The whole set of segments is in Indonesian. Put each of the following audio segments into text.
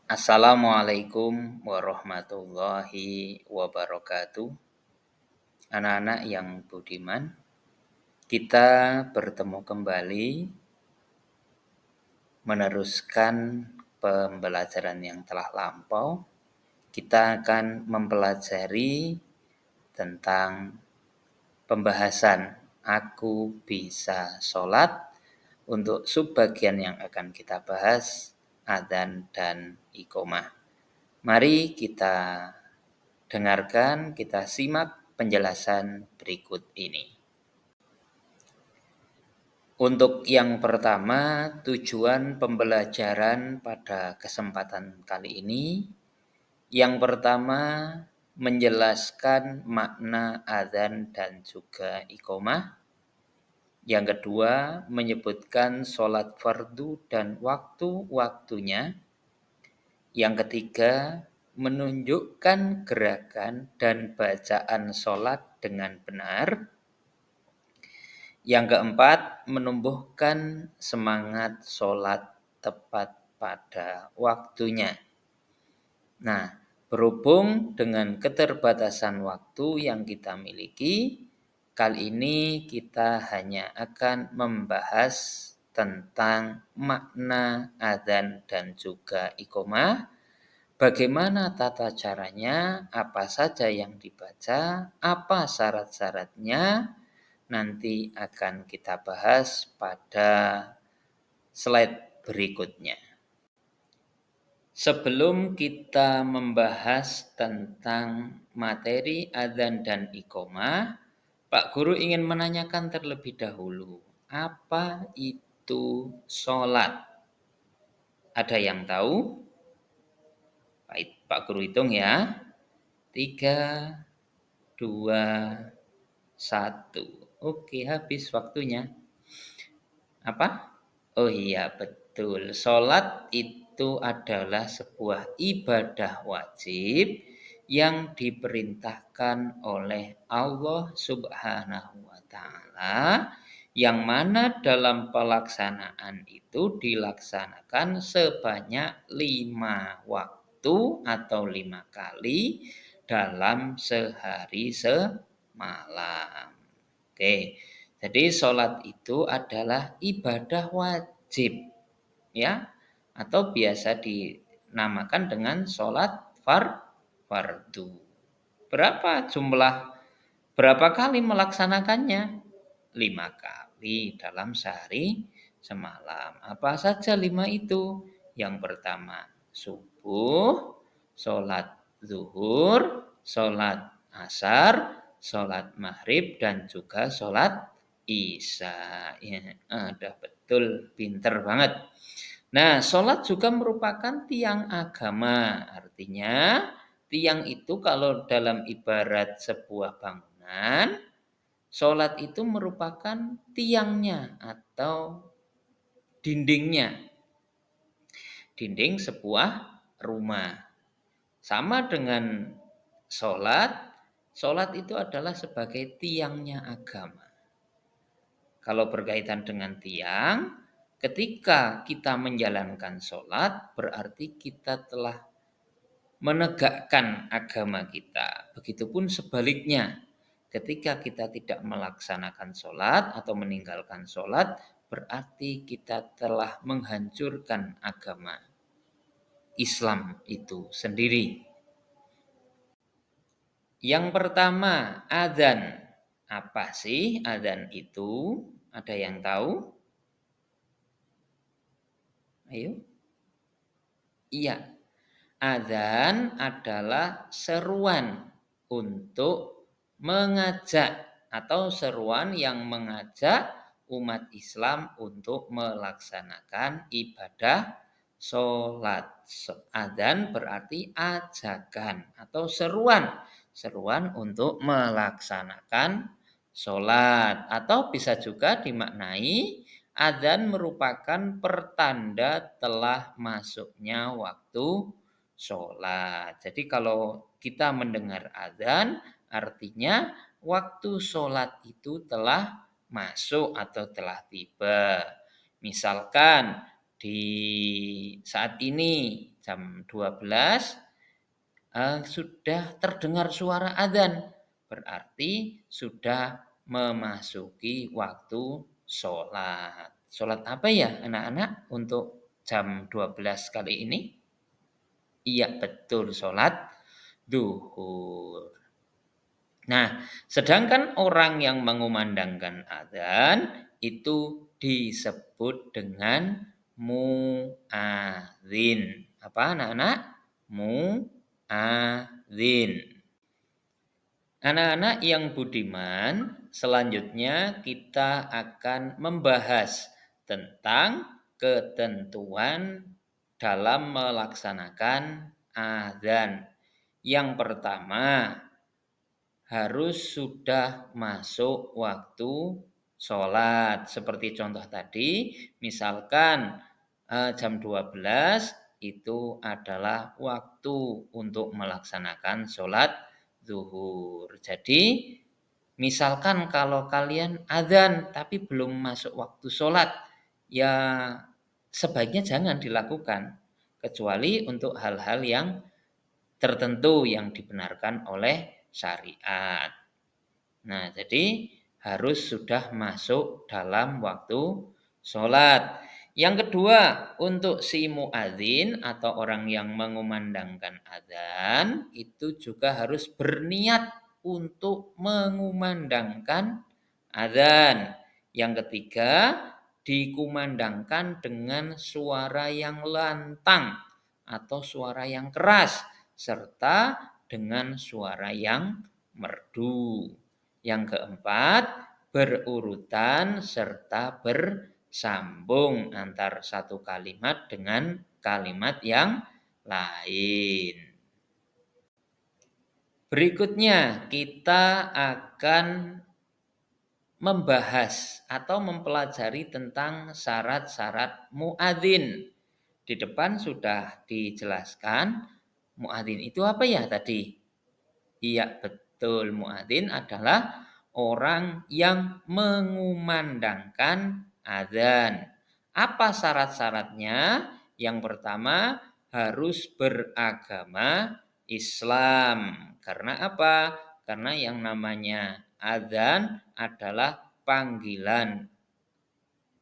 Assalamualaikum warahmatullahi wabarakatuh. Anak-anak yang budiman, kita bertemu kembali meneruskan pembelajaran yang telah lampau. Kita akan mempelajari tentang pembahasan Aku Bisa Sholat. Untuk subbagian yang akan kita bahas, adzan dan iqomah. Mari kita dengarkan, kita simak penjelasan berikut ini. Untuk yang pertama, tujuan pembelajaran pada kesempatan kali ini. Yang pertama, menjelaskan makna adzan dan juga iqomah. Yang kedua, menyebutkan sholat fardu dan waktu-waktunya. Yang ketiga, menunjukkan gerakan dan bacaan sholat dengan benar. Yang keempat, menumbuhkan semangat sholat tepat pada waktunya. Nah, berhubung dengan keterbatasan waktu yang kita miliki, kali ini kita hanya akan membahas tentang makna adzan dan juga iqomah. Bagaimana tata caranya, apa saja yang dibaca, apa syarat-syaratnya, nanti akan kita bahas pada slide berikutnya. Sebelum kita membahas tentang materi adzan dan iqomah, Pak Guru ingin menanyakan terlebih dahulu, apa itu sholat? Ada yang tahu? Pak Guru hitung ya. 3, 2, 1. Oke, habis waktunya. Apa? Oh iya, betul. Sholat itu adalah sebuah ibadah wajib yang diperintahkan oleh Allah Subhanahu wa Ta'ala, yang mana dalam pelaksanaan itu dilaksanakan sebanyak 5 waktu atau 5 kali dalam sehari semalam. Oke, jadi sholat itu adalah ibadah wajib, ya, atau biasa dinamakan dengan sholat fardu. Berapa kali melaksanakannya? 5 kali dalam sehari semalam. Apa saja 5 itu? Yang pertama, subuh, sholat zuhur, sholat asar, sholat maghrib, dan juga sholat isya. Ya, udah betul, pinter banget. Nah, sholat juga merupakan tiang agama. Artinya, tiang itu kalau dalam ibarat sebuah bangunan, sholat itu merupakan tiangnya atau dindingnya. Dinding sebuah rumah. Sama dengan sholat itu adalah sebagai tiangnya agama. Kalau berkaitan dengan tiang, ketika kita menjalankan sholat, berarti kita telah menegakkan agama kita. Begitupun sebaliknya, ketika kita tidak melaksanakan sholat atau meninggalkan sholat, berarti kita telah menghancurkan agama Islam itu sendiri. Yang pertama, adzan. Apa sih adzan itu? Ada yang tahu? Ayo. Iya. Adzan adalah seruan untuk mengajak atau seruan yang mengajak umat Islam untuk melaksanakan ibadah sholat. Adzan berarti ajakan atau seruan untuk melaksanakan sholat, atau bisa juga dimaknai adzan merupakan pertanda telah masuknya waktu sholat. Jadi kalau kita mendengar adzan, artinya waktu sholat itu telah masuk atau telah tiba. Misalkan di saat ini jam 12 sudah terdengar suara adzan, berarti sudah memasuki waktu sholat. Sholat apa ya anak-anak untuk jam 12 kali ini? Iya betul, sholat duhur. Nah, sedangkan orang yang mengumandangkan adzan itu disebut dengan muadzin. Apa anak-anak? Muadzin. Anak-anak yang budiman, selanjutnya kita akan membahas tentang ketentuan dalam melaksanakan adzan. Yang pertama, harus sudah masuk waktu sholat. Seperti contoh tadi, misalkan jam 12 itu adalah waktu untuk melaksanakan sholat zuhur. Jadi, misalkan kalau kalian adzan tapi belum masuk waktu sholat, ya sebaiknya jangan dilakukan. Kecuali untuk hal-hal yang tertentu yang dibenarkan oleh syariat. Nah, jadi harus sudah masuk dalam waktu sholat. Yang kedua, untuk si muadzin atau orang yang mengumandangkan adzan itu juga harus berniat untuk mengumandangkan adzan. Yang ketiga, dikumandangkan dengan suara yang lantang atau suara yang keras serta dengan suara yang merdu. Yang keempat, berurutan serta bersambung antar satu kalimat dengan kalimat yang lain. Berikutnya, kita akan membahas atau mempelajari tentang syarat-syarat muadzin. Di depan sudah dijelaskan muadzin itu apa ya tadi? Iya betul, muadzin adalah orang yang mengumandangkan adzan. Apa syarat-syaratnya? Yang pertama, harus beragama Islam. Karena apa? Karena yang namanya adzan adalah panggilan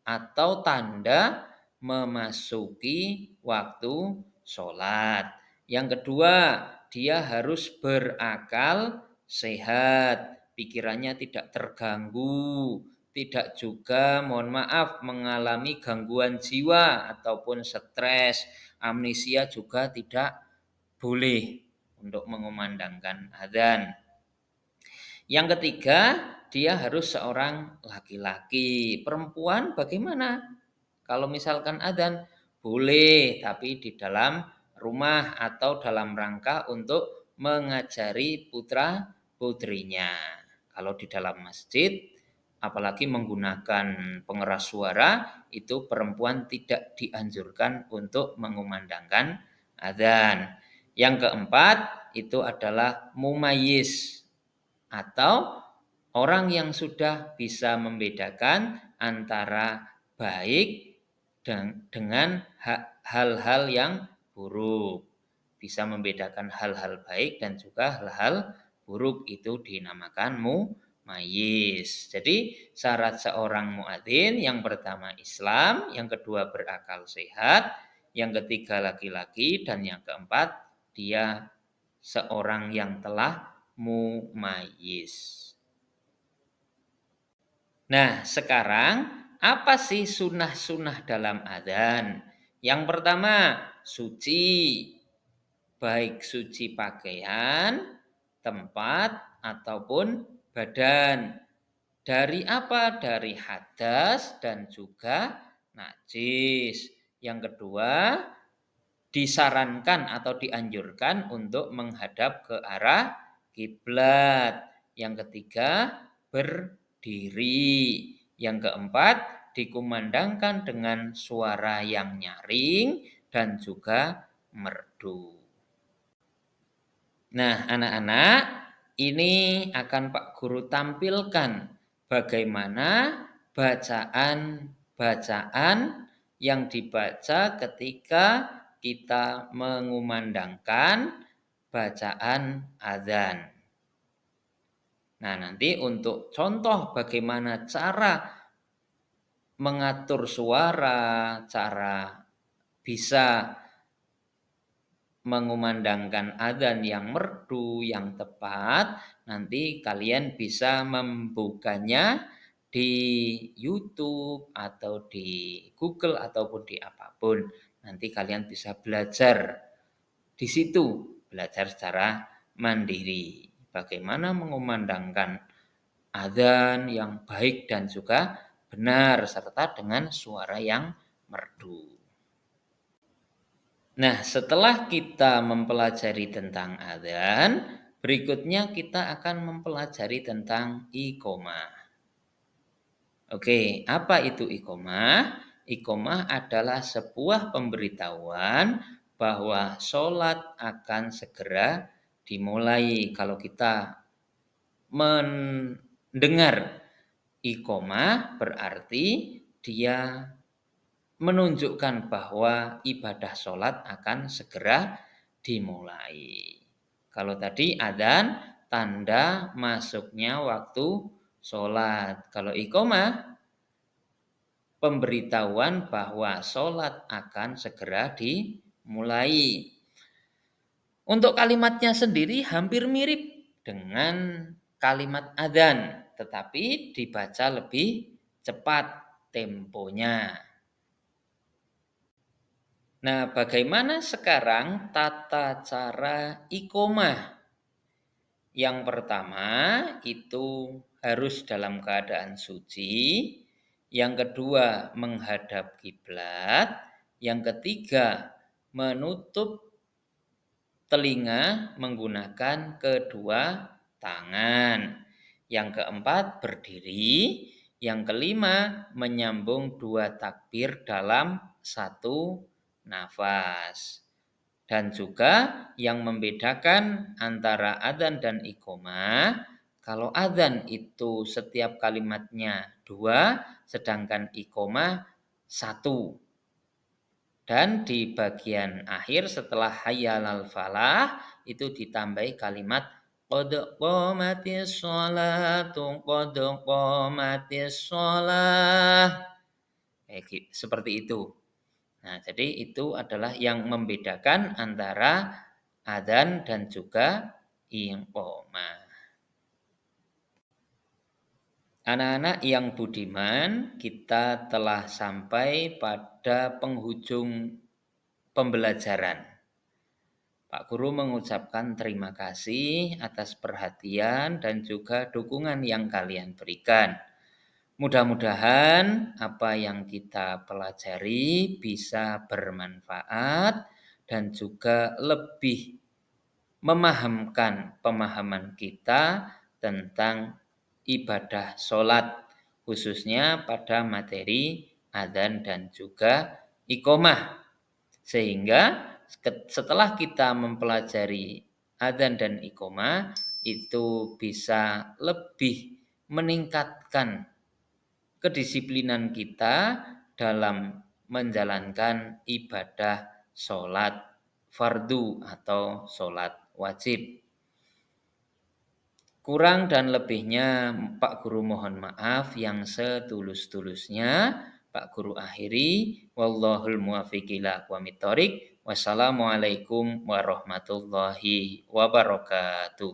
atau tanda memasuki waktu sholat. Yang kedua, dia harus berakal sehat, pikirannya tidak terganggu, tidak juga, mohon maaf, mengalami gangguan jiwa ataupun stres, amnesia juga tidak boleh untuk mengumandangkan adzan. Yang ketiga, dia harus seorang laki-laki. Perempuan bagaimana? Kalau misalkan adzan, boleh, tapi di dalam rumah atau dalam rangka untuk mengajari putra-putrinya. Kalau di dalam masjid, apalagi menggunakan pengeras suara, itu perempuan tidak dianjurkan untuk mengumandangkan adzan. Yang keempat, itu adalah mumayyiz atau orang yang sudah bisa membedakan antara baik dengan hal-hal yang buruk. Bisa membedakan hal-hal baik dan juga hal-hal buruk, itu dinamakan mumayyiz. Jadi syarat seorang muadzin yang pertama Islam, yang kedua berakal sehat, yang ketiga laki-laki, dan yang keempat dia seorang yang telah mumayyiz. Nah, sekarang apa sih sunnah-sunnah dalam adzan? Yang pertama, suci. Baik suci pakaian, tempat, ataupun badan. Dari apa? Dari hadas dan juga najis. Yang kedua, disarankan atau dianjurkan untuk menghadap ke arah kiblat. Yang ketiga, berdiri. Yang keempat, dikumandangkan dengan suara yang nyaring dan juga merdu. Nah, anak-anak, ini akan Pak Guru tampilkan bagaimana bacaan-bacaan yang dibaca ketika kita mengumandangkan bacaan adzan. Nah, nanti untuk contoh bagaimana cara mengatur suara, cara bisa mengumandangkan adzan yang merdu, yang tepat, nanti kalian bisa membukanya di YouTube atau di Google ataupun di apapun. Nanti kalian bisa belajar di situ, belajar secara mandiri. Bagaimana mengumandangkan adzan yang baik dan juga benar serta dengan suara yang merdu. Nah, setelah kita mempelajari tentang adzan, berikutnya kita akan mempelajari tentang iqomah. Oke, apa itu iqomah? Iqomah adalah sebuah pemberitahuan bahwa sholat akan segera dimulai. Kalau kita mendengar iqomah berarti dia menunjukkan bahwa ibadah sholat akan segera dimulai. Kalau tadi adzan tanda masuknya waktu sholat. Kalau iqomah pemberitahuan bahwa sholat akan segera dimulai. Untuk kalimatnya sendiri hampir mirip dengan kalimat adzan, tetapi dibaca lebih cepat temponya. Nah, bagaimana sekarang tata cara iqomah? Yang pertama itu harus dalam keadaan suci. Yang kedua menghadap kiblat. Yang ketiga menutup telinga menggunakan kedua tangan. Yang keempat berdiri. Yang kelima menyambung dua takbir dalam satu nafas. Dan juga yang membedakan antara adzan dan iqomah, kalau adzan itu setiap kalimatnya 2, sedangkan iqomah 1. Dan di bagian akhir setelah hayya 'alal falah itu ditambahi kalimat qad qamatis sholatu qad qamatis sholah. Seperti itu. Nah, jadi itu adalah yang membedakan antara adzan dan juga iqomah. Anak-anak yang budiman, kita telah sampai pada penghujung pembelajaran. Pak Guru mengucapkan terima kasih atas perhatian dan juga dukungan yang kalian berikan. Mudah-mudahan apa yang kita pelajari bisa bermanfaat dan juga lebih memahamkan pemahaman kita tentang ibadah sholat, khususnya pada materi adzan dan juga iqomah. Sehingga setelah kita mempelajari adzan dan iqomah, itu bisa lebih meningkatkan kedisiplinan kita dalam menjalankan ibadah sholat fardu atau sholat wajib. Kurang dan lebihnya Pak Guru mohon maaf yang setulus-tulusnya. Pak Guru akhiri. Wallahul muwaffiq ila aqwamit thoriq. Wassalamualaikum warahmatullahi wabarakatuh.